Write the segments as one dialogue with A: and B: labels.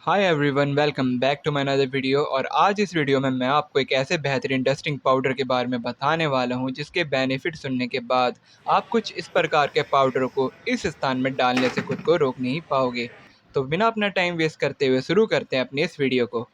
A: Hi everyone, welcome back to my another video. और आज इस वीडियो में मैं आपको एक ऐसे बेहतरीन डस्टिंग पाउडर के बारे में बताने वाला हूं जिसके बेनिफिट सुनने के बाद आप कुछ इस प्रकार के पाउडर को इस स्थान में डालने से खुद को रोक नहीं पाओगे। तो बिना अपना टाइम वेस्ट करते हुए शुरू करते हैं अपनी इस वीडियो को।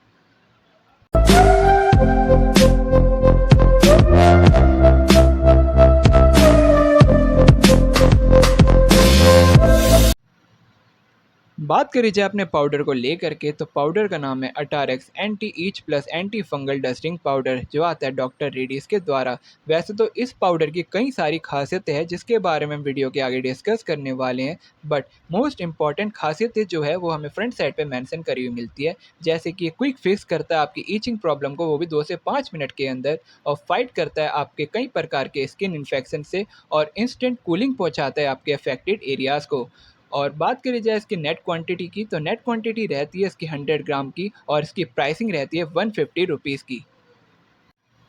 A: बात करी जाए अपने पाउडर को लेकर के, तो पाउडर का नाम है Atarax anti itch plus anti fungal dusting powder, जो आता है डॉक्टर रेडिस के द्वारा। वैसे तो इस पाउडर की कई सारी खासियतें हैं जिसके बारे में वीडियो के आगे डिस्कस करने वाले हैं, बट मोस्ट इंपॉर्टेंट खासियतें जो है वो हमें फ्रंट साइड पे मेंशन करी हुई मिलती है। जैसे कि क्विक फिक्स करता है आपकी ईचिंग प्रॉब्लम को, वो भी 2 से 5 मिनट के अंदर, और फाइट करता है आपके कई प्रकार के स्किन इन्फेक्शन से, और इंस्टेंट कूलिंग पहुंचाता है आपके अफेक्टेड एरियाज़ को। और बात करी जाए इसकी नेट क्वांटिटी की, तो नेट क्वांटिटी रहती है इसकी 100 ग्राम की, और इसकी प्राइसिंग रहती है 150 रुपीज़ की।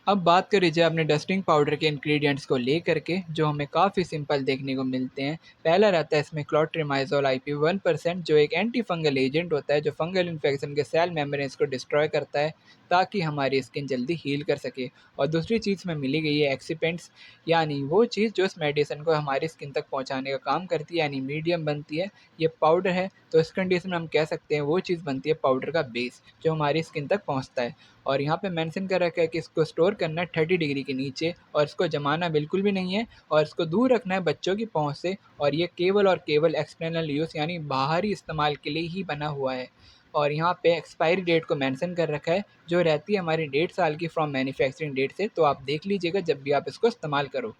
A: अब बात करी जाए अपने डस्टिंग पाउडर के इंग्रेडिएंट्स को लेकर के, जो हमें काफ़ी सिंपल देखने को मिलते हैं। पहला रहता है इसमें क्लोट्रिमाइजोल IP 1%, जो एक एंटी फंगल एजेंट होता है जो फंगल इन्फेक्शन के सेल मेम्ब्रेन्स को डिस्ट्रॉय करता है ताकि हमारी स्किन जल्दी हील कर सके। और दूसरी चीज़ में मिली गई है एक्सीपेंट्स, यानी वो चीज़ जो इस मेडिसिन को हमारी स्किन तक पहुंचाने का काम करती है, यानी मीडियम बनती है। ये पाउडर है तो इस कंडीशन में हम कह सकते हैं वो चीज़ बनती है पाउडर का बेस, जो हमारी स्किन तक पहुंचता है। और यहाँ पे मेंशन कर रखा है कि इसको स्टोर करना है 30 डिग्री के नीचे, और इसको जमाना बिल्कुल भी नहीं है, और इसको दूर रखना है बच्चों की पहुंच से। और ये केवल और केवल एक्सटर्नल यूज़ यानी बाहरी इस्तेमाल के लिए ही बना हुआ है। और यहाँ पे एक्सपायरी डेट को मेंशन कर रखा है, जो रहती है हमारी 1.5 साल की फ्रॉम मैन्युफैक्चरिंग डेट से। तो आप देख लीजिएगा जब भी आप इसको इस्तेमाल करो।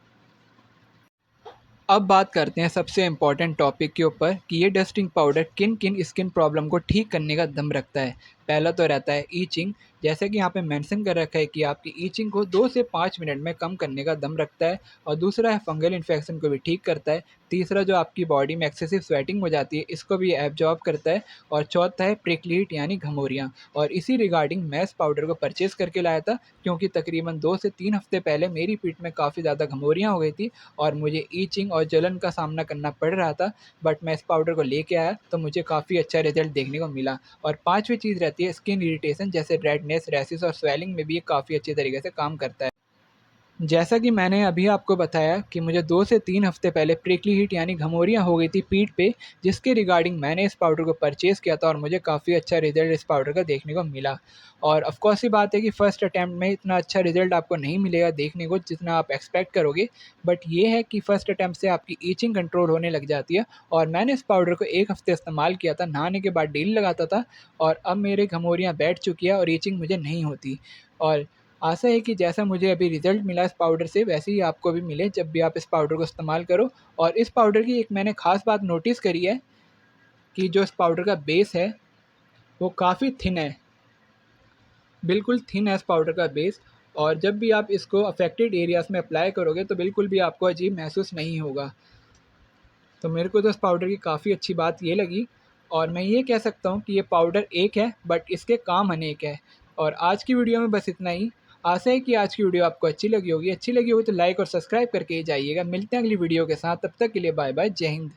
A: अब बात करते हैं सबसे इम्पॉर्टेंट टॉपिक के ऊपर कि ये डस्टिंग पाउडर किन किन स्किन प्रॉब्लम को ठीक करने का दम रखता है। पहला तो रहता है ईचिंग, जैसे कि यहाँ पे मेंशन कर रखा है कि आपकी ईचिंग को 2 से 5 मिनट में कम करने का दम रखता है। और दूसरा है फंगल इन्फेक्शन को भी ठीक करता है। तीसरा जो आपकी बॉडी में एक्सेसिव स्वेटिंग हो जाती है, इसको भी एब्जॉर्ब करता है। और चौथा है प्रिकली हीट यानी घमौरियाँ। और इसी रिगार्डिंग मैं इस पाउडर को परचेज़ करके लाया था, क्योंकि तकरीबन 2 से 3 हफ्ते पहले मेरी पीठ में काफ़ी ज़्यादा घमौरियाँ हो गई थी और मुझे ईचिंग और जलन का सामना करना पड़ रहा था। बट मैं इस पाउडर को लेके आया तो मुझे काफ़ी अच्छा रिजल्ट देखने को मिला। और पाँचवीं चीज़ रहती है स्किन इरिटेशन, जैसे रेडनेस, रैशेस और स्वेलिंग में भी ये काफ़ी अच्छे तरीके से काम करता है। जैसा कि मैंने अभी आपको बताया कि मुझे 2 से 3 हफ्ते पहले प्रिकली हीट यानी घमौरियाँ हो गई थी पीठ पे, जिसके रिगार्डिंग मैंने इस पाउडर को परचेज़ किया था और मुझे काफ़ी अच्छा रिज़ल्ट इस पाउडर का देखने को मिला। और ऑफ़ कोर्स सी बात है कि फ़र्स्ट अटैम्प्ट में इतना अच्छा रिज़ल्ट आपको नहीं मिलेगा देखने को जितना आप एक्सपेक्ट करोगे। बट ये है कि फ़र्स्ट अटैम्प्ट से आपकी ईचिंग कंट्रोल होने लग जाती है। और मैंने इस पाउडर को 1 हफ्ते इस्तेमाल किया था, नहाने के बाद डेली लगाता था, और अब मेरे घमौरियाँ बैठ चुकी है और ईचिंग मुझे नहीं होती। और आशा है कि जैसा मुझे अभी रिज़ल्ट मिला इस पाउडर से, वैसे ही आपको भी मिले जब भी आप इस पाउडर को इस्तेमाल करो। और इस पाउडर की एक मैंने ख़ास बात नोटिस करी है कि जो इस पाउडर का बेस है वो काफ़ी थिन है, बिल्कुल थिन है इस पाउडर का बेस। और जब भी आप इसको अफेक्टेड एरियाज़ में अप्लाई करोगे तो बिल्कुल भी आपको अजीब महसूस नहीं होगा। तो मेरे को तो इस पाउडर की काफ़ी अच्छी बात ये लगी, और मैं ये कह सकता हूँ कि ये पाउडर एक है बट इसके काम अनेक है। और आज की वीडियो में बस इतना ही। आशा है कि आज की वीडियो आपको अच्छी लगी होगी तो लाइक और सब्सक्राइब करके ही जाइएगा। मिलते हैं अगली वीडियो के साथ, तब तक के लिए बाय बाय, जय हिंद।